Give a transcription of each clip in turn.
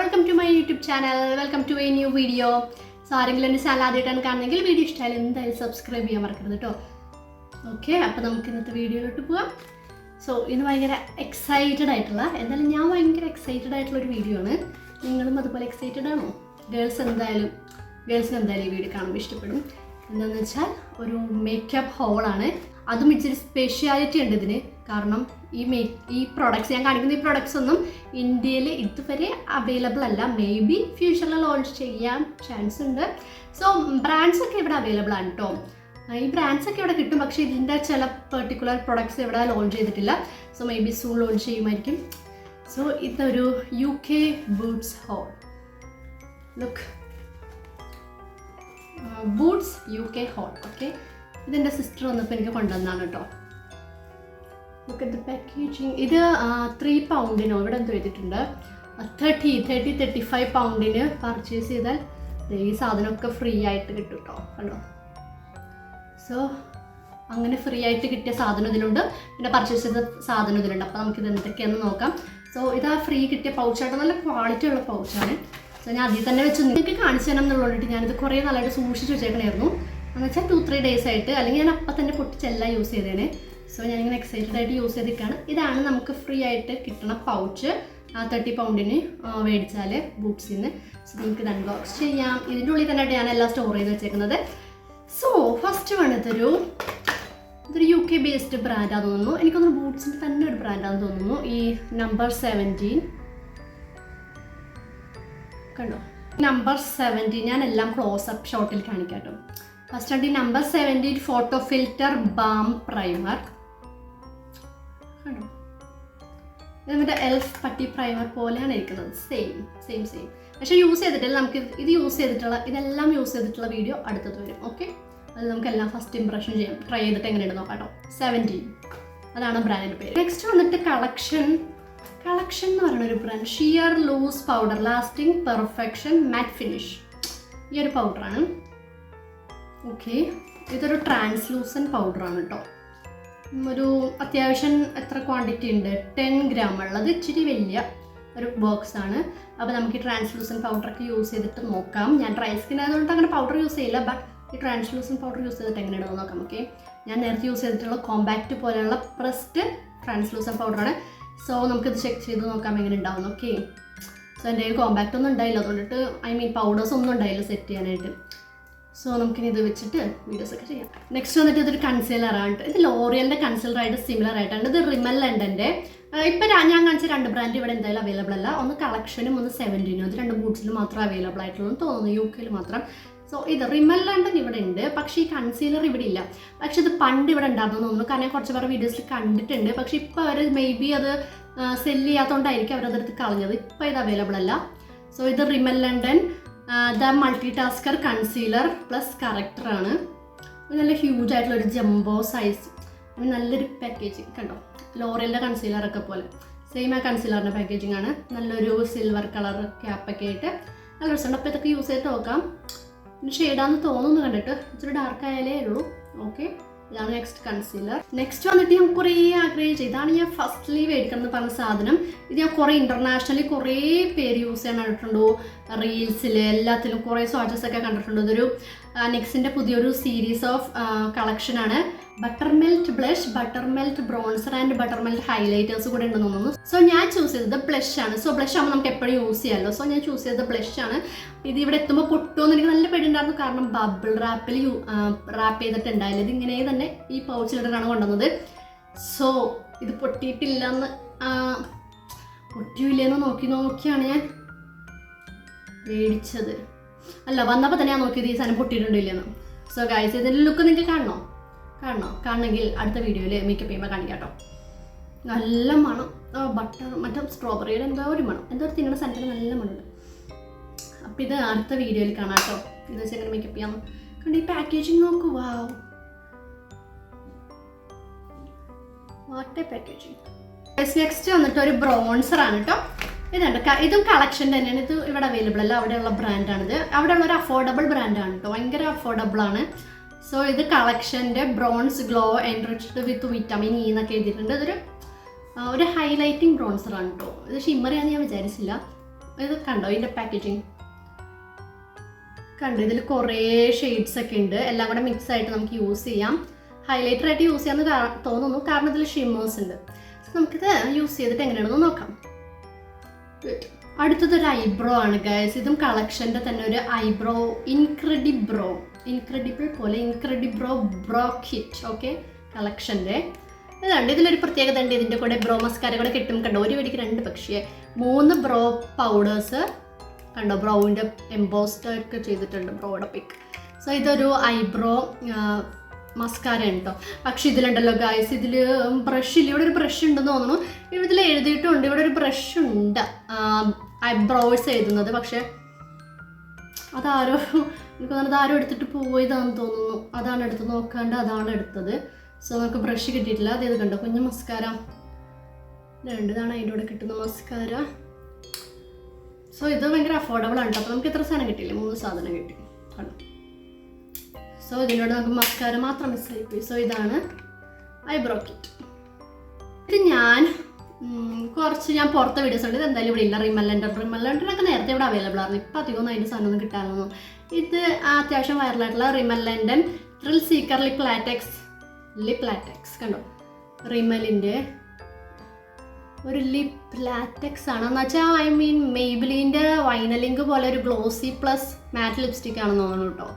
welcome to my YouTube channel. Welcome to a new video. So ആരെങ്കിലും എൻ്റെ channel ആദ്യമായിട്ടാണ് കാണുന്നെങ്കിൽ വീഡിയോ ഇഷ്ടമായാലും എന്തായാലും സബ്സ്ക്രൈബ് ചെയ്യാൻ മറക്കരുത് കേട്ടോ. ഓക്കെ, അപ്പോൾ നമുക്ക് ഇന്നത്തെ വീഡിയോയിലോട്ട് പോകാം. സോ ഇന്ന് ഭയങ്കര എക്സൈറ്റഡ് ആയിട്ടുള്ള, എന്തായാലും ഞാൻ ഭയങ്കര എക്സൈറ്റഡ് ആയിട്ടുള്ളൊരു വീഡിയോ ആണ്. നിങ്ങളും അതുപോലെ എക്സൈറ്റഡ് ആണോ? ഗേൾസിന് എന്തായാലും ഈ വീഡിയോ കാണുമ്പോൾ ഇഷ്ടപ്പെടും. എന്താണെന്ന് വെച്ചാൽ ഒരു മേക്കപ്പ് ഹോളാണ്. അതും ഇച്ചിരി സ്പെഷ്യാലിറ്റി ഉണ്ട് ഇതിന്. കാരണം ഈ പ്രോഡക്റ്റ്സ് ഞാൻ കാണിക്കുന്ന ഈ പ്രോഡക്റ്റ്സ് ഒന്നും ഇന്ത്യയിൽ ഇതുവരെ അവൈലബിൾ അല്ല. മേ ബി ഫ്യൂച്ചറിൽ ലോഞ്ച് ചെയ്യാൻ ചാൻസ് ഉണ്ട്. സോ ബ്രാൻഡ്സ് ഒക്കെ ഇവിടെ അവൈലബിൾ ആണ് കേട്ടോ. ഈ ബ്രാൻഡ്സ് ഒക്കെ ഇവിടെ കിട്ടും, പക്ഷേ ഇതിൻ്റെ ചില പെർട്ടിക്കുലർ പ്രൊഡക്ട്സ് ഇവിടെ ലോഞ്ച് ചെയ്തിട്ടില്ല. So maybe soon launch ചെയ്യുമായിരിക്കും. സോ ഇതൊരു UK boots haul. Look, boots UK haul. Okay, ഇതെൻ്റെ സിസ്റ്റർ വന്നപ്പോൾ എനിക്ക് കൊണ്ടുവന്നാണ് കേട്ടോ. Look at the packaging. ഇത് 3 പൗണ്ടിനോ ഇവിടെ എന്തോ എഴുതിയിട്ടുണ്ട്, 35 പൗണ്ടിന് പർച്ചേസ് ചെയ്താൽ ഈ സാധനമൊക്കെ ഫ്രീ ആയിട്ട് കിട്ടും കേട്ടോ. കണ്ടോ? സോ അങ്ങനെ ഫ്രീ ആയിട്ട് കിട്ടിയ സാധനം ഇതിലുണ്ട്, പിന്നെ പർച്ചേസ് ചെയ്ത സാധനം ഇതിലുണ്ട്. അപ്പോൾ നമുക്കിത് എന്തൊക്കെയാണെന്ന് നോക്കാം. സോ ഇതാ ഫ്രീ കിട്ടിയ പൗച്ചായിട്ട് നല്ല ക്വാളിറ്റി ഉള്ള പൗച്ചാണ്. സോ ഞാൻ അതിൽ തന്നെ വെച്ച് നിങ്ങൾക്ക് കാണിച്ചു തരണം എന്നുള്ളതുകൊണ്ട് ഞാനിത് കുറേ നല്ലതായിട്ട് സൂക്ഷിച്ച് വെച്ചേക്കണമായിരുന്നു. എന്ന് വെച്ചാൽ 2-3 ഡേയ്സ് ആയിട്ട്, അല്ലെങ്കിൽ ഞാൻ അപ്പം തന്നെ പൊട്ടിച്ചെല്ലാം യൂസ് ചെയ്തേനെ. സോ ഞാനിങ്ങനെ എക്സൈറ്റഡ് ആയിട്ട് യൂസ് ചെയ്തിരിക്കുകയാണ്. ഇതാണ് നമുക്ക് ഫ്രീ ആയിട്ട് കിട്ടുന്ന പൗച്ച്. 30 പൗണ്ടിന് മേടിച്ചാൽ ബൂട്ട്സിൽ നിന്ന്. സോ നമുക്ക് ഇത് അൺബോക്സ് ചെയ്യാം. ഇതിൻ്റെ ഉള്ളിൽ തന്നെ ഞാൻ എല്ലാം സ്റ്റോർ ചെയ്ത് വെച്ചേക്കുന്നത്. സോ ഫസ്റ്റ് വൺ ഇതൊരു UK ബേസ്ഡ് ബ്രാൻഡാന്ന് തോന്നുന്നു. എനിക്കൊന്ന് ബൂട്ട്സിൻ്റെ തന്നെ ഒരു ബ്രാൻഡാന്ന് തോന്നുന്നു. ഈ നമ്പർ 17 കണ്ടോ? നമ്പർ 17 ഞാൻ എല്ലാം ക്ലോസപ്പ് ഷോട്ടിൽ കാണിക്കാം കേട്ടോ. ഫസ്റ്റ് ആയിട്ട് ഈ number 17 photo filter balm primer കണ്ടോ? ഇത് നമ്മുടെ എൽഫ് പട്ടി പ്രൈമർ പോലെയാണ് ഇരിക്കുന്നത്. സെയിം പക്ഷേ യൂസ് ചെയ്തിട്ടില്ല. നമുക്ക് ഇത് യൂസ് ചെയ്തിട്ടുള്ള, ഇതെല്ലാം യൂസ് ചെയ്തിട്ടുള്ള വീഡിയോ അടുത്തത് വരും. ഓക്കെ, അത് നമുക്കെല്ലാം ഫസ്റ്റ് ഇംപ്രഷൻ ചെയ്യാം. ട്രൈ ചെയ്തിട്ട് എങ്ങനെയുണ്ട് നോക്കാം കേട്ടോ. 17 അതാണ് ബ്രാൻഡിൻ്റെ പേര്. നെക്സ്റ്റ് വന്നിട്ട് കളക്ഷൻ എന്ന് പറയുന്ന ഒരു brand. Sheer loose powder lasting perfection matte finish. ഈ ഒരു പൗഡറാണ്. ഓക്കെ, ഇതൊരു ട്രാൻസ്ലൂസൻ പൗഡറാണ് കേട്ടോ. ഒരു അത്യാവശ്യം എത്ര ക്വാണ്ടിറ്റി ഉണ്ട്, 10 ഗ്രാം ഉള്ളത്. ഇച്ചിരി വലിയ ഒരു ബോക്സ് ആണ്. അപ്പോൾ നമുക്ക് ഈ ട്രാൻസ്ലൂസൻ പൗഡറൊക്കെ യൂസ് ചെയ്തിട്ട് നോക്കാം. ഞാൻ ഡ്രൈ സ്കിൻ ആയതുകൊണ്ട് അങ്ങനെ പൗഡർ യൂസ് ചെയ്യില്ല, ബട്ട് ഈ ട്രാൻസ്ലൂസൻ പൗഡർ യൂസ് ചെയ്തിട്ട് എങ്ങനെയാണെന്ന് നോക്കാം. ഓക്കെ, ഞാൻ നേരത്തെ യൂസ് ചെയ്തിട്ടുള്ള കോമ്പാക്റ്റ് പോലെയുള്ള പ്രസ്ഡ് ട്രാൻസ്ലൂസൻ പൗഡറാണ്. സോ നമുക്കിത് ചെക്ക് ചെയ്ത് നോക്കാം എങ്ങനെ ഉണ്ടാവും. ഓക്കെ, സോ എൻ്റെ കയ്യിൽ കോമ്പാക്റ്റ് ഒന്നും ഉണ്ടായില്ല, അതുകൊണ്ടിട്ട് പൗഡേഴ്സ് ഒന്നും ഉണ്ടായില്ല സെറ്റ് ചെയ്യാനായിട്ട്. സോ നമുക്കിനി ഇത് വെച്ചിട്ട് വീഡിയോസ് ഒക്കെ ചെയ്യാം. നെക്സ്റ്റ് വന്നിട്ട് ഇതൊരു കൺസീലറാണ്. ഇത് ലോറിയലിൻ്റെ കൺസീലറായിട്ട് സിമിലർ ആയിട്ടാണ്. ഇത് റിമൽ ലണ്ടൻ്റെ. ഇപ്പം ഞാൻ കാണിച്ച 2 ബ്രാൻഡ് ഇവിടെ എന്തായാലും അവൈലബിൾ അല്ല. ഒന്ന് കളക്ഷനും ഒന്ന് 17. അത് 2 ബൂട്ട്സിലും മാത്രം അവൈലബിൾ ആയിട്ടുള്ളൂ തോന്നുന്നു, UK മാത്രം. സോ ഇത് റിമൽ ലണ്ടൻ ഇവിടെ ഉണ്ട്, പക്ഷേ ഈ കൺസീലർ ഇവിടെ ഇല്ല. പക്ഷെ ഇത് പണ്ട് ഇവിടെ ഉണ്ടായിരുന്നു തോന്നുന്നു, കാരണം ഞാൻ കുറച്ച് പേരുടെ വീഡിയോസിൽ കണ്ടിട്ടുണ്ട്. പക്ഷെ ഇപ്പോൾ അവർ മേ ബി അത് സെല് ചെയ്യാത്തതുകൊണ്ടായിരിക്കും അവരതെടുത്ത് കളഞ്ഞത്. ഇപ്പോൾ ഇത് അവൈലബിൾ അല്ല. സോ ഇത് Rimmel London the multitasker concealer plus കറക്ടറാണ്. നല്ല ഹ്യൂജ് ആയിട്ടുള്ള ഒരു ജംബോ സൈസ്, നല്ലൊരു പാക്കേജിങ് കണ്ടോ. ലോറിയലിൻ്റെ കൺസീലറൊക്കെ പോലെ സെയിം ആ കൺസീലറിൻ്റെ പാക്കേജിങ് ആണ്. നല്ലൊരു സിൽവർ കളർ ക്യാപ്പൊക്കെ ആയിട്ട് നല്ല രസമുണ്ട്. അപ്പോൾ ഇതൊക്കെ യൂസ് ചെയ്ത് നോക്കാം. ഷെയ്ഡാന്ന് തോന്നുന്നു കണ്ടിട്ട്, ഇച്ചിരി ഡാർക്ക് ആയാലേ ഉള്ളൂ. ഓക്കെ, ഇതാണ് നെക്സ്റ്റ് കൺസീലർ. നെക്സ്റ്റ് വന്നിട്ട് ഞാൻ കുറേ ആഗ്രഹിച്ചു, ഇതാണ് ഞാൻ ഫസ്റ്റ്ലി മേടിക്കണം എന്ന് പറഞ്ഞ സാധനം. ഇത് ഞാൻ കുറേ ഇൻ്റർനാഷണലി കുറേ പേര് യൂസ് ചെയ്യാൻ കണ്ടിട്ടുണ്ടോ, റീൽസിൽ എല്ലാത്തിലും കുറേ സ്വാച്ചസ് ഒക്കെ കണ്ടിട്ടുണ്ട്. ഇതൊരു നെക്സിൻ്റെ പുതിയൊരു സീരീസ് ഓഫ് കളക്ഷനാണ്. Butter melt blush, butter melt bronzer and butter melt highlighters കൂടെ ഉണ്ടെന്ന് തോന്നുന്നു. സോ ഞാൻ ചൂസ് ചെയ്തത് ബ്ലഷ് ആണ്. സോ ബ്ലഷ് ആകുമ്പോൾ നമുക്ക് എപ്പോഴും യൂസ് ചെയ്യാമല്ലോ. സോ ഞാൻ ചൂസ് ചെയ്തത് ബ്ലഷ് ആണ്. ഇത് ഇവിടെ എത്തുമ്പോൾ പൊട്ടുമെന്ന് എനിക്ക് നല്ല പേടിയുണ്ടായിരുന്നു, കാരണം ബബിൾ റാപ്പിൽ റാപ്പ് ചെയ്തിട്ടുണ്ടായില്ല. ഇത് ഇങ്ങനെ തന്നെ ഈ പൗച്ചിലിട്ടാണ് കൊണ്ടുവന്നത്. സോ ഇത് പൊട്ടിയിട്ടില്ലെന്ന്, പൊട്ടിയില്ലെന്ന് നോക്കിയാണ് ഞാൻ മേടിച്ചത്. അല്ല, വന്നപ്പോൾ തന്നെ ഞാൻ നോക്കിയത് ഈ സാധനം പൊട്ടിയിട്ടുണ്ടില്ലെന്ന്. സോ ഗൈസ്, ഇതിൻ്റെ ലുക്ക് നിങ്ങൾക്ക് കാണണമെങ്കിൽ അടുത്ത വീഡിയോയിൽ മേക്കപ്പ് ചെയ്യുമ്പോൾ കാണിക്കാം കേട്ടോ. നല്ല മണം, ബട്ടർ മറ്റേ സ്ട്രോബെറിയുടെ എന്തോ ഒരു മണം, എന്തോ ഒരു തിന്നുന്ന സാധനത്തിന് നല്ല മണമുണ്ട്. അപ്പോൾ ഇത് അടുത്ത വീഡിയോയിൽ കാണാം കേട്ടോ. ഇത് വെച്ച് എങ്ങനെ മേക്കപ്പ് ചെയ്യാം കണ്ട്. ഈ പാക്കേജിങ് നോക്കൂ, വാവ്, വാട്ട് എ പാക്കേജിങ്. നെക്സ്റ്റ് വന്നിട്ട് ഒരു ബ്രോൺസറാണ് കേട്ടോ. ഇതും കളക്ഷൻ തന്നെയാണ്. ഇത് ഇവിടെ അവൈലബിൾ അല്ല, അവിടെയുള്ള ബ്രാൻഡാണിത്. അവിടെയുള്ള ഒരു അഫോർഡബിൾ ബ്രാൻഡാണ് കേട്ടോ, ഭയങ്കര അഫോർഡബിളാണ്. സോ ഇത് കളക്ഷൻ്റെ bronze glow enriched with vitamin E എന്നൊക്കെ എഴുതിയിട്ടുണ്ട്. ഇതൊരു ഹൈലൈറ്റിംഗ് ബ്രോൺസറാണ് കേട്ടോ. ഇത് ഷിമ്മറിയാന്ന് ഞാൻ വിചാരിച്ചില്ല. ഇത് കണ്ടോ ഇതിൻ്റെ പാക്കേജിങ് കണ്ടോ, ഇതിൽ കുറേ ഷെയ്ഡ്സ് ഒക്കെ ഉണ്ട്. എല്ലാം കൂടെ മിക്സ് ആയിട്ട് നമുക്ക് യൂസ് ചെയ്യാം. ഹൈലൈറ്റർ ആയിട്ട് യൂസ് ചെയ്യാമെന്ന് തോന്നുന്നു, കാരണം ഇതിൽ ഷിമ്മേഴ്സ് ഉണ്ട്. നമുക്കിത് യൂസ് ചെയ്തിട്ട് എങ്ങനെയാണെന്ന് നോക്കാം. അടുത്തതൊരു ഐബ്രോ ആണ് ഗൈസ്. ഇതും കളക്ഷൻ്റെ തന്നെ ഒരു ഐബ്രോ, ഇൻക്രെഡിബിൾ പോലെ ഇൻക്രെഡിബ്രോ ബ്രോ കിറ്റ്. ഓക്കെ, കളക്ഷൻ്റെ ഇതുണ്ട്. ഇതിലൊരു പ്രത്യേകത ഉണ്ട്, ഇതിൻ്റെ കൂടെ ബ്രോ മസ്കാര കൂടെ കിട്ടും. കണ്ടോ, ഒരു വെടിക്ക് 2, പക്ഷേ 3 ബ്രോ പൗഡേഴ്സ് കണ്ടോ, ബ്രൗവിൻ്റെ എംബോസ്ഡ് ഒക്കെ ചെയ്തിട്ടുണ്ട്, ബ്രോയുടെ പിക്ക്. സോ ഇതൊരു ഐബ്രോ മസ്കാര ഉണ്ട് കേട്ടോ. പക്ഷെ ഇതിലുണ്ടല്ലോ ഗൈസ്, ഇതിൽ ബ്രഷില്ല. ഇവിടെ ഒരു ബ്രഷ് ഉണ്ടെന്ന് തോന്നുന്നു, ഇതിൽ എഴുതിയിട്ടുണ്ട് ഇവിടെ ഒരു ബ്രഷ് ഉണ്ട് ഐബ്രോസ് എഴുതുന്നത്. പക്ഷെ അതാരോ, എനിക്ക് തോന്നുന്നത് ആരും എടുത്തിട്ട് പോയതാണെന്ന് തോന്നുന്നു. അതാണ് എടുത്ത് നോക്കാണ്ട് അതാണ് എടുത്തത്. സോ നമുക്ക് ബ്രഷ് കിട്ടിയിട്ടില്ല. അത് ഇത് കണ്ടോ, കുഞ്ഞു മസ്കാര 2 ഇതാണ് അതിൻ്റെ കൂടെ കിട്ടുന്ന മസ്കാര. സോ ഇത് ഭയങ്കര അഫോർഡബിൾ ആണ് കേട്ടോ. അപ്പോൾ നമുക്ക് എത്ര സാധനം കിട്ടിയില്ലേ, 3 സാധനം കിട്ടി കണ്ടോ. സോ ഇതിനോട് നമുക്ക് മസ്കാര മാത്രം മിസ്സായിപ്പോയി. സോ ഇതാണ് ഐബ്രോ കിറ്റ്. ഇത് ഞാൻ പുറത്തെ വീഡിയോസ് ഉണ്ട്. ഇത് എന്തായാലും ഇവിടെ ഇല്ല. റിമല്ലൻഡറിനൊക്കെ നേരത്തെ ഇവിടെ അവൈലബിൾ ആയിരുന്നു. ഇപ്പം അധികമൊന്നും അതിൻ്റെ സാധനമൊന്നും കിട്ടാനൊന്നും. ഇത് അത്യാവശ്യം വൈറലായിട്ടുള്ള റിമല്ലൻഡൻ ത്രിൽ സീക്കർ ലിപ് ലാറ്റക്സ് കണ്ടോ, റിമലിൻ്റെ ഒരു ലിപ് ലാറ്റക്സ് ആണ്. എന്ന് വെച്ചാൽ മെയ്ബിലിൻ്റെ വൈനലിങ്ക് പോലെ ഒരു ഗ്ലോസി പ്ലസ് മാറ്റ് ലിപ്സ്റ്റിക് ആണെന്ന് തോന്നുന്നു കേട്ടോ.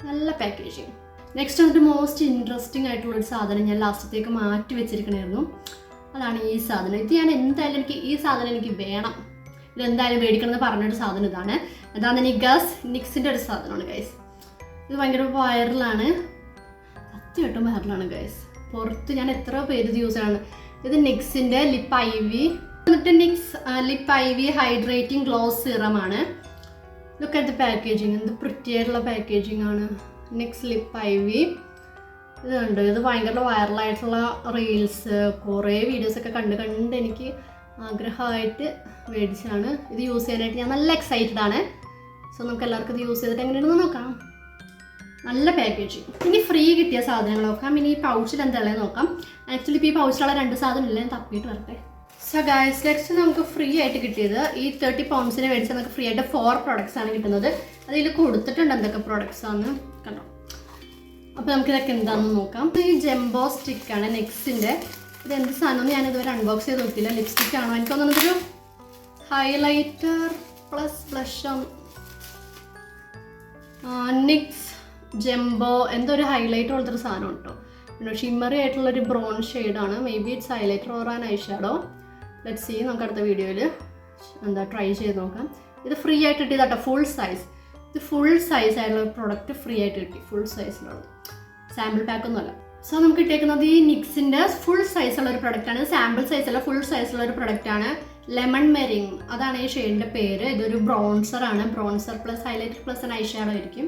നല്ല പാക്കേജിങ്. നെക്സ്റ്റ് വന്നിട്ട് മോസ്റ്റ് ഇൻട്രസ്റ്റിംഗ് ആയിട്ടുള്ളൊരു സാധനം ഞാൻ ലാസ്റ്റത്തേക്ക് മാറ്റി വെച്ചിരിക്കണമായിരുന്നു. അതാണ് ഈ സാധനം. ഇത് ഞാൻ എന്തായാലും ഈ സാധനം എനിക്ക് വേണം, ഇതെന്തായാലും മേടിക്കണമെന്ന് പറഞ്ഞൊരു സാധനം ഇതാണ്. അതാണ് നിക്സിൻ്റെ ഒരു സാധനമാണ് ഗൈസ്. ഇത് ഭയങ്കര വൈറലാണ്, സത്യമായിട്ടും വൈറലാണ് ഗൈസ്. പുറത്ത് ഞാൻ എത്ര പേര് ഇത് യൂസ് ചെയ്യാണ്. ഇത് നിക്സിൻ്റെ ലിപ്പ് ഐവി, എന്നിട്ട് ലിപ്പ് ഐവി ഹൈഡ്രേറ്റിംഗ് ഗ്ലോസ് സിറമാണ്. ലുക്ക് അറ്റ് ദ പാക്കേജിങ്, എന്ത് പ്രിറ്റിയായിട്ടുള്ള പാക്കേജിങ് ആണ്. നിക്സ് ലിപ്പ് ഐവി ഇതുണ്ട്. ഇത് ഭയങ്കര വൈറലായിട്ടുള്ള റീൽസ്, കുറേ വീഡിയോസൊക്കെ കണ്ട് എനിക്ക് ആഗ്രഹമായിട്ട് മേടിച്ചാണ്. ഇത് യൂസ് ചെയ്യാനായിട്ട് ഞാൻ നല്ല എക്സൈറ്റഡ് ആണ്. സോ നമുക്ക് എല്ലാവർക്കും ഇത് യൂസ് ചെയ്തിട്ട് എങ്ങനെയാണെന്ന് നോക്കാം. നല്ല പാക്കേജിങ്. ഇനി ഫ്രീ കിട്ടിയ സാധനങ്ങൾ നോക്കാം. ഇനി ഈ പൗച്ചിൽ എന്തായാലും നോക്കാം. ആക്ച്വലി ഇപ്പോൾ ഈ പൗച്ചിലുള്ള 2 സാധനം ഇല്ല, ഞാൻ തപ്പിയിട്ട് വരട്ടെ. സോ ഗൈസ്, നെക്സ്റ്റ് നമുക്ക് ഫ്രീ ആയിട്ട് കിട്ടിയത് ഈ 30 പൗണ്ട്സിന് മേടിച്ചാൽ നമുക്ക് ഫ്രീ ആയിട്ട് 4 പ്രോഡക്റ്റ്സ് ആണ് കിട്ടുന്നത്. അതിൽ കൊടുത്തിട്ടുണ്ട് എന്തൊക്കെ പ്രോഡക്റ്റ്സ് ആണെന്ന് കണ്ടോ. അപ്പോൾ നമുക്കിതൊക്കെ എന്താണെന്ന് നോക്കാം. ഈ ജംബോ സ്റ്റിക്കാണ് നെക്സിൻ്റെ. ഇത് എന്ത് സാധനമൊന്നും ഞാനിതുവരെ അൺബോക്സ് ചെയ്ത് നോക്കിയില്ല. ലിപ്സ്റ്റിക് ആണോ, എനിക്ക് തോന്നുന്നതൊരു ഹൈലൈറ്റർ പ്ലസ് ബ്ലഷ്. നിക്സ് ജംബോ എന്തോ ഒരു ഹൈലൈറ്റർ പോലത്തെ ഒരു സാധനം കേട്ടോ. ഷിമ്മറി ആയിട്ടുള്ളൊരു ബ്രൗൺ ഷെയ്ഡാണ്. Maybe it's highlighter or an I shadow. Let's see. നമുക്ക് അടുത്ത വീഡിയോയിൽ ട്രൈ ചെയ്ത് നോക്കാം. ഇത് ഫ്രീ ആയിട്ട് കിട്ടിയത് കേട്ടോ, ഫുൾ സൈസ്. ഇത് ഫുൾ സൈസ് ആയിട്ടുള്ള ഒരു പ്രോഡക്റ്റ് ഫ്രീ ആയിട്ട് കിട്ടി, ഫുൾ സൈസിലുള്ളത്, സാമ്പിൾ പാക്കൊന്നുമല്ല. സോ നമുക്ക് കിട്ടിയേക്കുന്നത് ഈ നിക്സിൻ്റെ ഫുൾ സൈസുള്ള ഒരു പ്രൊഡക്റ്റാണ്. സാമ്പിൾ സൈസുള്ള ഫുൾ സൈസുള്ള ഒരു പ്രൊഡക്റ്റാണ്. ലെമൺ മെറിങ്, അതാണ് ഈ ഷെയ്ഡിൻ്റെ പേര്. ഇതൊരു ബ്രോൺസറാണ്. Bronzer plus highlighter plus an I shadow ആയിരിക്കും.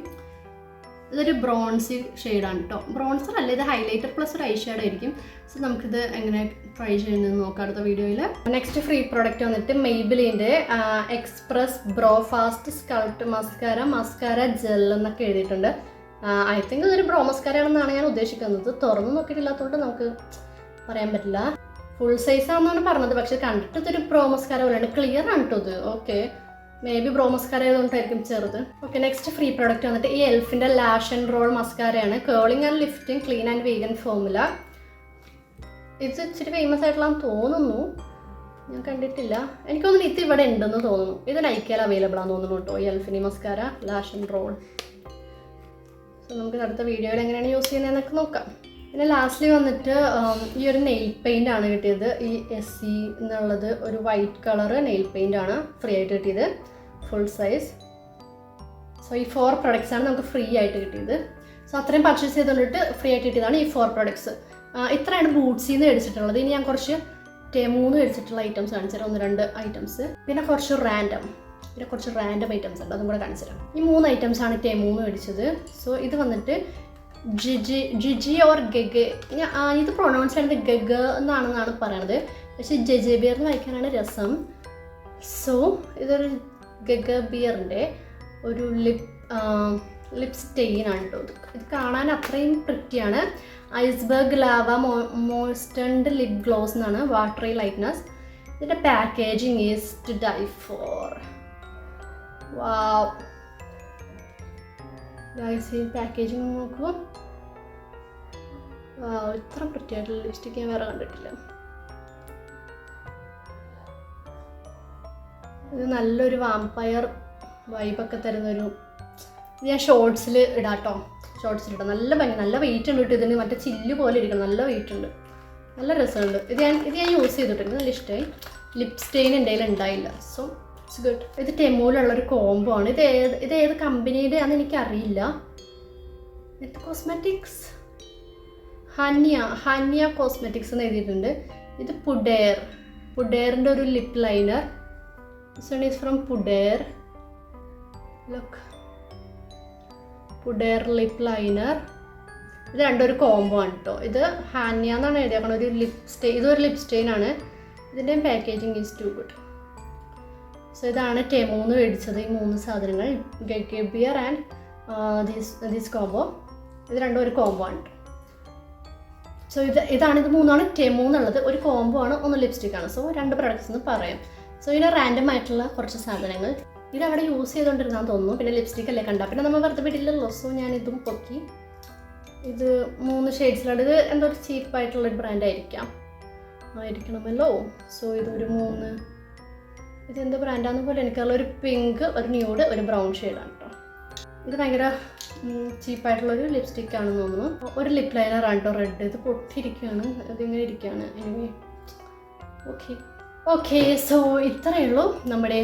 ഇതൊരു ബ്രോൺസി ഷെയ്ഡാണ് കേട്ടോ. ബ്രോൺസർ അല്ല, ഇത് ഹൈലൈറ്റർ പ്ലസ് ഒരു ഐ ഷാഡോ ആയിരിക്കും. സോ നമുക്കിത് എങ്ങനെ ട്രൈ ചെയ്യുന്നത് നോക്കാം അടുത്ത വീഡിയോയിൽ. നെക്സ്റ്റ് ഫ്രീ പ്രോഡക്റ്റ് വന്നിട്ട് മെയ്ബിലിൻ്റെ express brow fast sculpt mascara gel എന്നൊക്കെ എഴുതിയിട്ടുണ്ട്. ഐ തിങ്ക് ഇതൊരു ബ്രോ മസ്കാര ആണെന്നാണ് ഞാൻ ഉദ്ദേശിക്കുന്നത്. തുറന്ന് നോക്കിയിട്ടില്ലാത്തതുകൊണ്ട് നമുക്ക് പറയാൻ പറ്റില്ല. ഫുൾ സൈസ് ആണെന്നാണ് പറഞ്ഞത്, പക്ഷെ കണ്ടിട്ട് ഇതൊരു ബ്രോ മസ്കാര പോലെയാണ്. ക്ലിയർ ആണ് കേട്ടോ ഇത്. Okay, maybe brow mascara ആയതുകൊണ്ടായിരിക്കും ചെറുത്. ഓക്കെ, നെക്സ്റ്റ് ഫ്രീ പ്രോഡക്റ്റ് വന്നിട്ട് ഈ എൽഫിൻ്റെ ലാഷ് ആൻഡ് റോൾ മസ്കാരയാണ്. Curling and lifting clean and vegan formula. ഇത് ഇച്ചിരി ഫേമസ് ആയിട്ടുള്ളതെന്ന് തോന്നുന്നു, ഞാൻ കണ്ടിട്ടില്ല. എനിക്ക് തോന്നുന്നു ഇത് ഇവിടെ ഉണ്ടെന്ന് തോന്നുന്നു. ഇത് നൈക്കയിൽ അവൈലബിൾ ആണെന്ന് തോന്നുന്നു കേട്ടോ, ഈ എൽഫിനി mascara lash and roll. So നമുക്ക് അടുത്ത വീഡിയോയിൽ എങ്ങനെയാണ് യൂസ് ചെയ്യുന്നതെന്നൊക്കെ നോക്കാം. പിന്നെ ലാസ്റ്റ്ലി വന്നിട്ട് ഈ ഒരു നെയിൽ പെയിൻ്റ് ആണ് കിട്ടിയത്. ഈ SE എന്നുള്ളത് ഒരു വൈറ്റ് കളറ് നെയിൽ പെയിൻ്റ് ആണ് ഫ്രീ ആയിട്ട് കിട്ടിയത്, ഫുൾ സൈസ്. സോ ഈ 4 പ്രൊഡക്ട്സ് ആണ് നമുക്ക് ഫ്രീ ആയിട്ട് കിട്ടിയത്. സോ അത്രയും പർച്ചേസ് ചെയ്തുകൊണ്ടിട്ട് ഫ്രീ ആയിട്ട് കിട്ടിയതാണ് ഈ 4 പ്രൊഡക്ട്സ്. ഇത്രയാണ് ബൂട്ട്സിൽ നിന്ന് മേടിച്ചിട്ടുള്ളത്. ഇനി ഞാൻ കുറച്ച് 3 മേടിച്ചിട്ടുള്ള ഐറ്റംസ് കാണിച്ചുതരാം, 1-2 ഐറ്റംസ്. പിന്നെ കുറച്ച് റാൻഡം ഐറ്റംസ് ഉണ്ട്, അതും കൂടെ കാണിച്ചുതരാം. ഈ 3 ഐറ്റംസ് ആണ് 3 മേടിച്ചത്. സോ ഇത് വന്നിട്ട് ജിജി ഓർ ഗഗ, ഇത് പ്രൊണൗൺസ് ചെയ്യുന്നത് ഗഗ എന്നാണെന്നാണ് പറയണത്, പക്ഷേ ജജബിയർ എന്ന് വായിക്കാനാണ് രസം. സോ ഇതൊരു ഗഗ ബിയറിൻ്റെ ഒരു ലിപ് സ്റ്റെയിൻ ആണ് കേട്ടോ. ഇത് കാണാൻ അത്രയും പ്രിറ്റിയാണ്. Iceberg lava moistened lip gloss എന്നാണ്, വാട്ടറി ലൈറ്റ്നസ്. ഇതിൻ്റെ packaging is to die for. Wow guys, ഈ പാക്കേജിങ് നോക്കൂ. വാവ്, ഇത്ര വൃത്തിയായിട്ടുള്ള ലിപ്സ്റ്റിക് ഞാൻ വേറെ കണ്ടിട്ടില്ല. ഇത് നല്ലൊരു വാമ്പയർ വൈബൊക്കെ തരുന്നൊരു, ഇത് ഞാൻ ഷോർട്സിൽ ഇടാട്ടോ, ഷോർട്സിലിടാം. നല്ല ഭംഗി, നല്ല വെയിറ്റ് ഉണ്ട് കേട്ടോ. ഇതിന് മറ്റേ ചില്ല് പോലെ ഇരിക്കണം, നല്ല വെയിറ്റ് ഉണ്ട്, നല്ല രസമുണ്ട്. ഇത് ഞാൻ യൂസ് ചെയ്തിട്ടുണ്ട്, നല്ല ഇഷ്ടമായി. ലിപ് സ്റ്റെയിൻ എൻ്റെ കയ്യിൽ ഉണ്ടായില്ല, സോ ഇറ്റ്സ് ഗുഡ്. ഇത് ടെമോയിലുള്ളൊരു കോംബോ ആണ്. ഇത് ഏത് കമ്പനിയുടെ ആണെന്ന് എനിക്കറിയില്ല. ഇത് കോസ്മെറ്റിക്സ് ഹന്യ കോസ്മെറ്റിക്സ് എന്ന് എഴുതിയിട്ടുണ്ട്. ഇത് പുഡേറിൻ്റെ ഒരു lip liner. This one is from Pudaier. Look, Pudaier lip liner. ഇത് രണ്ടൊരു കോംബോ ആണ് കേട്ടോ. ഇത് ഹാന്യ എന്നാണ് എഴുതിയേക്കണം. ഇതൊരു ലിപ് സ്റ്റെയിൻ ആണ്. ഇതിൻ്റെയും packaging is too good. So ഇതാണ് ടെമോന്ന് മേടിച്ചത്, ഈ 3 സാധനങ്ങൾ, ഗെബിയർ ആൻഡ് ദിസ് കോംബോ. ഇത് രണ്ടും ഒരു കോംബോ ആണ്. സോ ഇത് 3 ടെമോ എന്നുള്ളത്. ഒരു കോംബോ ആണ്, ഒന്ന് ലിപ്സ്റ്റിക് ആണ്. സോ 2 പ്രൊഡക്ട്സ് എന്ന് പറയാം. സോ ഇതിന് റാൻഡം ആയിട്ടുള്ള കുറച്ച് സാധനങ്ങൾ. ഇത് അവിടെ യൂസ് ചെയ്തുകൊണ്ടിരുന്നാന്ന് തോന്നുന്നു. പിന്നെ ലിപ്സ്റ്റിക് അല്ലേ കണ്ട, പിന്നെ നമ്മൾ വെറുതെ വിടില്ലല്ലോ. സോ ഞാൻ ഇതും പൊക്കി. ഇത് 3 ഷെയ്ഡ്സിലാണ്. ഇത് എന്തോ ഒരു ചീപ്പായിട്ടുള്ളൊരു ബ്രാൻഡ് ആയിരിക്കണമല്ലോ. സോ ഇതൊരു 3, ഇതെന്തോ ബ്രാൻഡാന്ന് പോലെ എനിക്കുള്ള ഒരു പിങ്ക്, ഒരു ന്യൂഡ്, ഒരു ബ്രൗൺ ഷെയ്ഡാണ് കേട്ടോ. ഇത് ഭയങ്കര ചീപ്പായിട്ടുള്ളൊരു ലിപ്സ്റ്റിക് ആണെന്ന് തോന്നുന്നു. ഒരു ലിപ് ലൈനർ ആണ് കേട്ടോ, റെഡ്. ഇത് പൊട്ടിയിരിക്കുകയാണ്, ഇതിങ്ങനെ ഇരിക്കുകയാണ്. എനിവേ ഓക്കെ സോ ഇത്രയേ ഉള്ളൂ നമ്മുടെ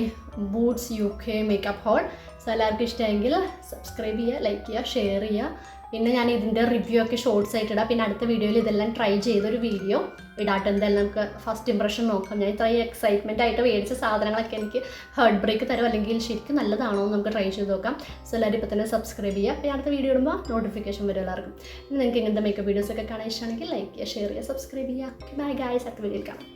Boots UK makeup haul. So എല്ലാവർക്കും ഇഷ്ടമെങ്കിൽ സബ്സ്ക്രൈബ് ചെയ്യുക, ലൈക്ക് ചെയ്യുക, ഷെയർ ചെയ്യുക. പിന്നെ ഞാൻ ഇതിൻ്റെ റിവ്യൂ ഒക്കെ ഷോർട്സ് ആയിട്ട് ഇടാം. പിന്നെ അടുത്ത വീഡിയോയിൽ ഇതെല്ലാം ട്രൈ ചെയ്തൊരു വീഡിയോ ഇടാട്ടെ. എന്തായാലും നമുക്ക് ഫസ്റ്റ് ഇംപ്രഷൻ നോക്കാം. ഞാൻ ഇത്രയും എക്സൈറ്റ്മെൻ്റ് ആയിട്ട് മേടിച്ച സാധനങ്ങളൊക്കെ എനിക്ക് ഹേർട്ട് ബ്രേക്ക് തരും, അല്ലെങ്കിൽ ശരിക്കും നല്ലതാണോ എന്ന് നമുക്ക് ട്രൈ ചെയ്ത് നോക്കാം. സോ എല്ലാവരും ഇപ്പോൾ തന്നെ സബ്സ്ക്രൈബ് ചെയ്യുക. പിന്നെ അടുത്ത വീഡിയോ ഇടുമ്പോൾ നോട്ടിഫിക്കേഷൻ വരും എല്ലാവർക്കും. പിന്നെ നിങ്ങൾക്ക് ഇങ്ങനത്തെ മേക്കപ്പ് വീഡിയോസൊക്കെ കാണാൻ ഇഷ്ടമാണെങ്കിൽ ലൈക്ക് ചെയ്യുക, ഷെയർ ചെയ്യുക, സബ്സ്ക്രൈബ് ചെയ്യുക. ബൈ ഗൈസ്, അടുത്ത വീഡിയോയിൽ കാണാം.